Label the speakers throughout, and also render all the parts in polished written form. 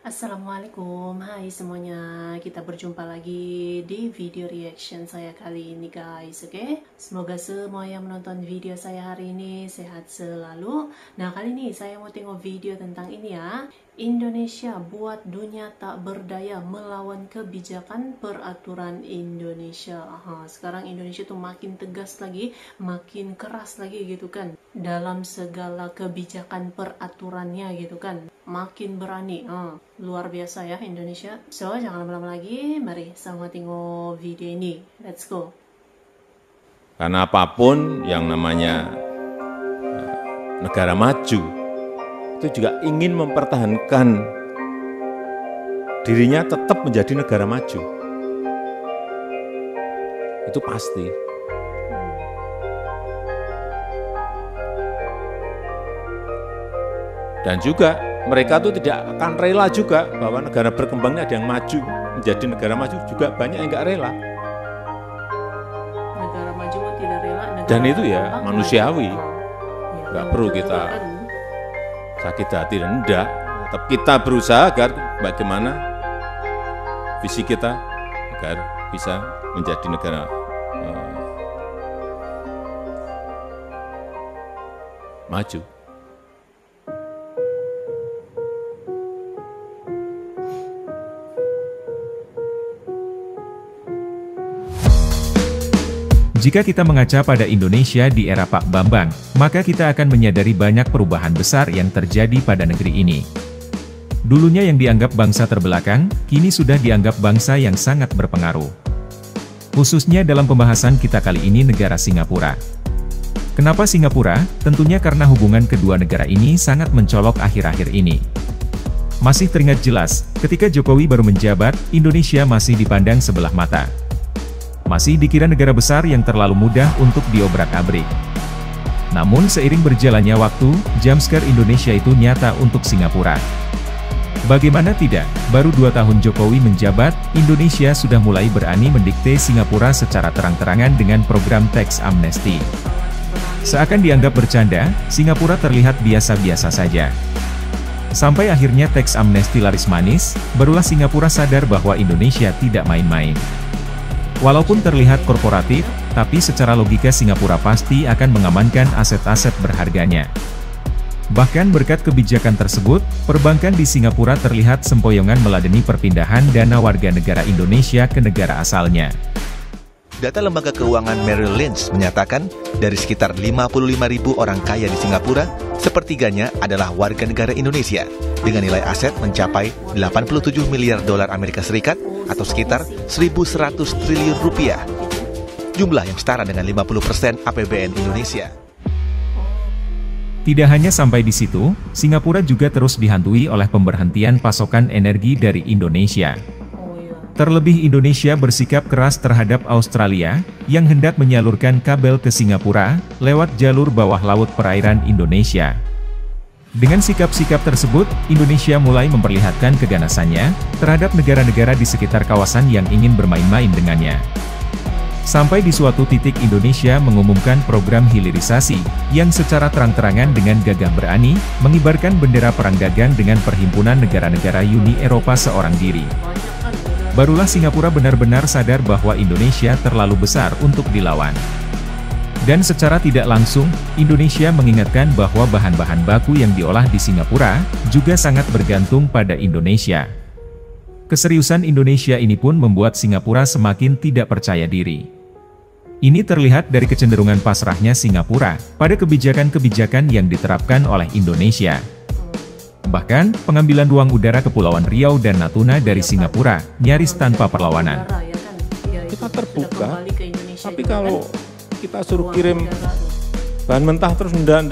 Speaker 1: Assalamualaikum, hai semuanya, kita berjumpa lagi di video reaction saya kali ini guys, oke? Semoga semua yang menonton video saya hari ini sehat selalu. Nah, kali ini saya mau tengok video tentang ini ya. Indonesia buat dunia tak berdaya melawan kebijakan peraturan Indonesia. Sekarang Indonesia tuh makin tegas lagi, makin keras lagi gitu kan, dalam segala kebijakan peraturannya gitu kan, makin berani. Luar biasa ya Indonesia. So, jangan lama-lama lagi, mari sama tengok video ini. Let's go.
Speaker 2: Karena apapun yang namanya negara maju, itu juga ingin mempertahankan dirinya tetap menjadi negara maju. Itu pasti. Dan juga mereka tuh tidak akan rela juga bahwa negara berkembang ini ada yang maju, menjadi negara maju juga banyak yang nggak rela.
Speaker 1: Negara maju tidak rela.
Speaker 2: Dan itu ya manusiawi. Nggak perlu kita sakit hati dan enggak. Tetap kita berusaha agar bagaimana visi kita agar bisa menjadi negara maju.
Speaker 3: Jika kita mengaca pada Indonesia di era Pak Bambang, maka kita akan menyadari banyak perubahan besar yang terjadi pada negeri ini. Dulunya yang dianggap bangsa terbelakang, kini sudah dianggap bangsa yang sangat berpengaruh. Khususnya dalam pembahasan kita kali ini negara Singapura. Kenapa Singapura? Tentunya karena hubungan kedua negara ini sangat mencolok akhir-akhir ini. Masih teringat jelas, ketika Jokowi baru menjabat, Indonesia masih dipandang sebelah mata. Masih dikira negara besar yang terlalu mudah untuk diobrak-abrik. Namun seiring berjalannya waktu, jumpscare Indonesia itu nyata untuk Singapura. Bagaimana tidak, baru 2 tahun Jokowi menjabat, Indonesia sudah mulai berani mendikte Singapura secara terang-terangan dengan program tax amnesty. Seakan dianggap bercanda, Singapura terlihat biasa-biasa saja. Sampai akhirnya tax amnesty laris manis, barulah Singapura sadar bahwa Indonesia tidak main-main. Walaupun terlihat korporatif, tapi secara logika Singapura pasti akan mengamankan aset-aset berharganya. Bahkan berkat kebijakan tersebut, perbankan di Singapura terlihat sempoyongan meladeni perpindahan dana warga negara Indonesia ke negara asalnya.
Speaker 4: Data lembaga keuangan Merrill Lynch menyatakan, dari sekitar 55.000 orang kaya di Singapura, sepertiganya adalah warga negara Indonesia, dengan nilai aset mencapai 87 miliar dolar Amerika Serikat atau sekitar 1.100 triliun rupiah. Jumlah yang setara dengan 50% APBN Indonesia.
Speaker 3: Tidak hanya sampai di situ, Singapura juga terus dihantui oleh pemberhentian pasokan energi dari Indonesia. Terlebih Indonesia bersikap keras terhadap Australia, yang hendak menyalurkan kabel ke Singapura, lewat jalur bawah laut perairan Indonesia. Dengan sikap-sikap tersebut, Indonesia mulai memperlihatkan keganasannya terhadap negara-negara di sekitar kawasan yang ingin bermain-main dengannya. Sampai di suatu titik Indonesia mengumumkan program hilirisasi, yang secara terang-terangan dengan gagah berani, mengibarkan bendera perang dagang dengan Perhimpunan Negara-Negara Uni Eropa seorang diri. Barulah Singapura benar-benar sadar bahwa Indonesia terlalu besar untuk dilawan. Dan secara tidak langsung, Indonesia mengingatkan bahwa bahan-bahan baku yang diolah di Singapura, juga sangat bergantung pada Indonesia. Keseriusan Indonesia ini pun membuat Singapura semakin tidak percaya diri. Ini terlihat dari kecenderungan pasrahnya Singapura, pada kebijakan-kebijakan yang diterapkan oleh Indonesia. Bahkan, pengambilan ruang udara Kepulauan Riau dan Natuna dari Singapura, nyaris tanpa perlawanan.
Speaker 2: Kita terbuka, tapi kalau kita suruh kirim bahan mentah terus enggak,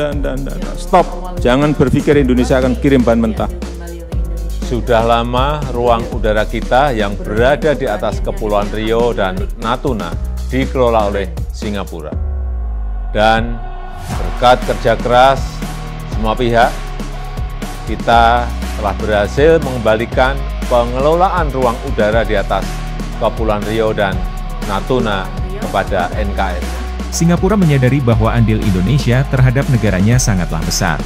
Speaker 2: stop. Jangan berpikir Indonesia akan kirim bahan mentah. Sudah lama ruang udara kita yang berada di atas Kepulauan Riau dan Natuna dikelola oleh Singapura. Dan berkat kerja keras semua pihak, kita telah berhasil mengembalikan pengelolaan ruang udara di atas Kepulauan Riau dan Natuna kepada NKRI.
Speaker 3: Singapura menyadari bahwa andil Indonesia terhadap negaranya sangatlah besar.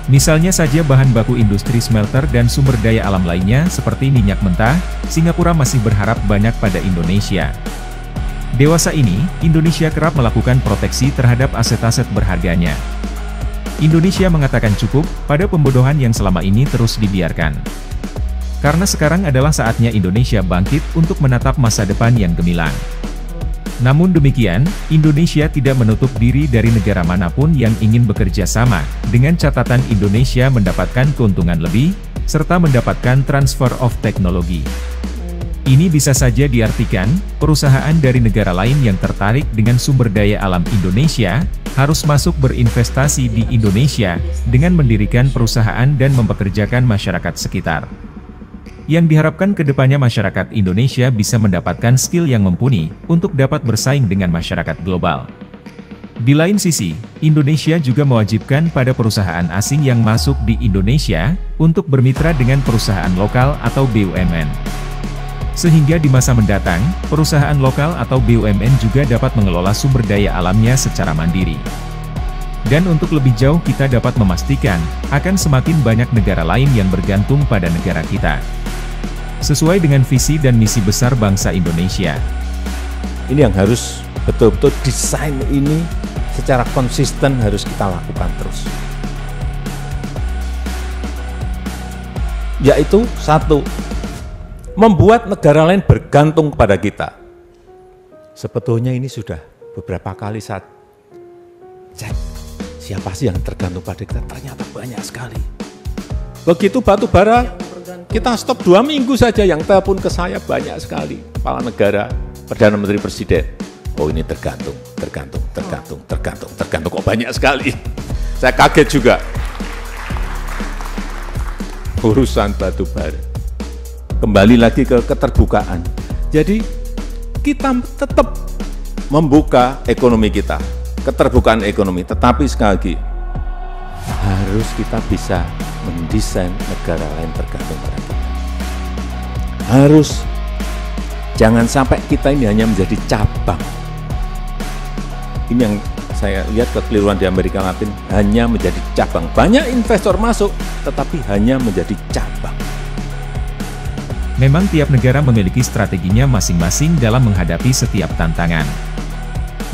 Speaker 3: Misalnya saja bahan baku industri smelter dan sumber daya alam lainnya seperti minyak mentah, Singapura masih berharap banyak pada Indonesia. Dewasa ini, Indonesia kerap melakukan proteksi terhadap aset-aset berharganya. Indonesia mengatakan cukup pada pembodohan yang selama ini terus dibiarkan. Karena sekarang adalah saatnya Indonesia bangkit untuk menatap masa depan yang gemilang. Namun demikian, Indonesia tidak menutup diri dari negara manapun yang ingin bekerja sama, dengan catatan Indonesia mendapatkan keuntungan lebih, serta mendapatkan transfer of teknologi. Ini bisa saja diartikan, perusahaan dari negara lain yang tertarik dengan sumber daya alam Indonesia, harus masuk berinvestasi di Indonesia, dengan mendirikan perusahaan dan mempekerjakan masyarakat sekitar. Yang diharapkan ke depannya masyarakat Indonesia bisa mendapatkan skill yang mumpuni untuk dapat bersaing dengan masyarakat global. Di lain sisi, Indonesia juga mewajibkan pada perusahaan asing yang masuk di Indonesia untuk bermitra dengan perusahaan lokal atau BUMN. Sehingga di masa mendatang, perusahaan lokal atau BUMN juga dapat mengelola sumber daya alamnya secara mandiri. Dan untuk lebih jauh kita dapat memastikan, akan semakin banyak negara lain yang bergantung pada negara kita. Sesuai dengan visi dan misi besar bangsa Indonesia.
Speaker 2: Ini yang harus betul-betul desain ini secara konsisten harus kita lakukan terus. Yaitu satu, membuat negara lain bergantung kepada kita. Sebetulnya ini sudah beberapa kali saat cek siapa sih yang tergantung pada kita, ternyata banyak sekali. Begitu batu bara, kita stop 2 minggu saja yang telepon ke saya banyak sekali. Kepala negara, Perdana Menteri, Presiden. Oh ini tergantung, kok banyak sekali. Saya kaget juga. Urusan batu bara. Kembali lagi ke keterbukaan. Jadi kita tetap membuka ekonomi kita, keterbukaan ekonomi. Tetapi sekali lagi, harus kita bisa mendesain negara lain tergantung pada kita. Harus, jangan sampai kita ini hanya menjadi cabang. Ini yang saya lihat kekeliruan di Amerika Latin, hanya menjadi cabang. Banyak investor masuk, tetapi hanya menjadi cabang.
Speaker 3: Memang tiap negara memiliki strateginya masing-masing dalam menghadapi setiap tantangan.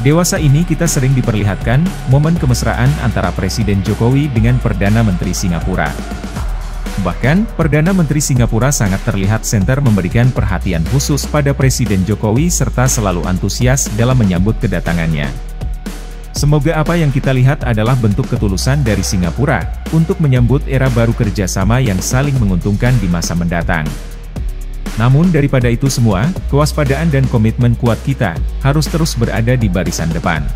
Speaker 3: Dewasa ini kita sering diperlihatkan momen kemesraan antara Presiden Jokowi dengan Perdana Menteri Singapura. Bahkan, Perdana Menteri Singapura sangat terlihat senter memberikan perhatian khusus pada Presiden Jokowi serta selalu antusias dalam menyambut kedatangannya. Semoga apa yang kita lihat adalah bentuk ketulusan dari Singapura untuk menyambut era baru kerjasama yang saling menguntungkan di masa mendatang. Namun daripada itu semua, kewaspadaan dan komitmen kuat kita harus terus berada di barisan depan.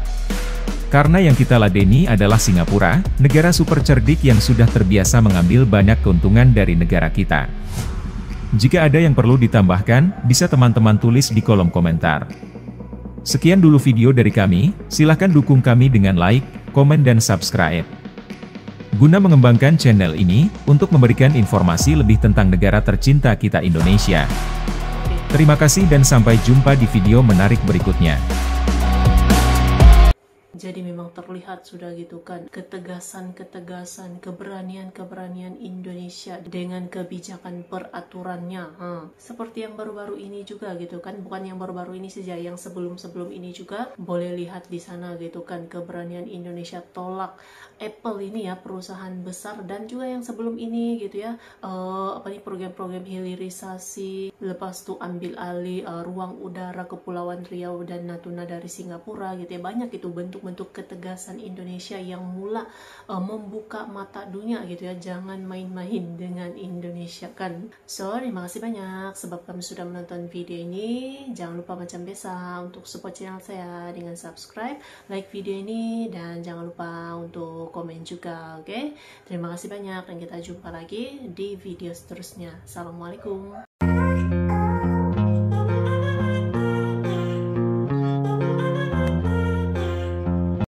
Speaker 3: Karena yang kita ladeni adalah Singapura, negara super cerdik yang sudah terbiasa mengambil banyak keuntungan dari negara kita. Jika ada yang perlu ditambahkan, bisa teman-teman tulis di kolom komentar. Sekian dulu video dari kami, silahkan dukung kami dengan like, komen dan subscribe. Guna mengembangkan channel ini, untuk memberikan informasi lebih tentang negara tercinta kita Indonesia. Terima kasih dan sampai jumpa di video menarik berikutnya.
Speaker 1: Jadi memang terlihat sudah gitu kan ketegasan, keberanian Indonesia dengan kebijakan peraturannya. Seperti yang baru-baru ini juga gitu kan, bukan yang baru-baru ini saja, yang sebelum-sebelum ini juga boleh lihat di sana gitu kan, keberanian Indonesia tolak Apple ini ya, perusahaan besar, dan juga yang sebelum ini gitu ya, program-program hilirisasi, lepas tuh ambil alih ruang udara Kepulauan Riau dan Natuna dari Singapura gitu ya. Banyak itu bentuk-bentuk ketegasan Indonesia yang mula membuka mata dunia gitu ya. Jangan main-main dengan Indonesia kan. So, terima kasih banyak sebab kami sudah menonton video ini. Jangan lupa macam biasa untuk support channel saya dengan subscribe, like video ini, dan jangan lupa untuk komen juga, oke? Terima kasih banyak dan kita jumpa lagi di video seterusnya. Assalamualaikum.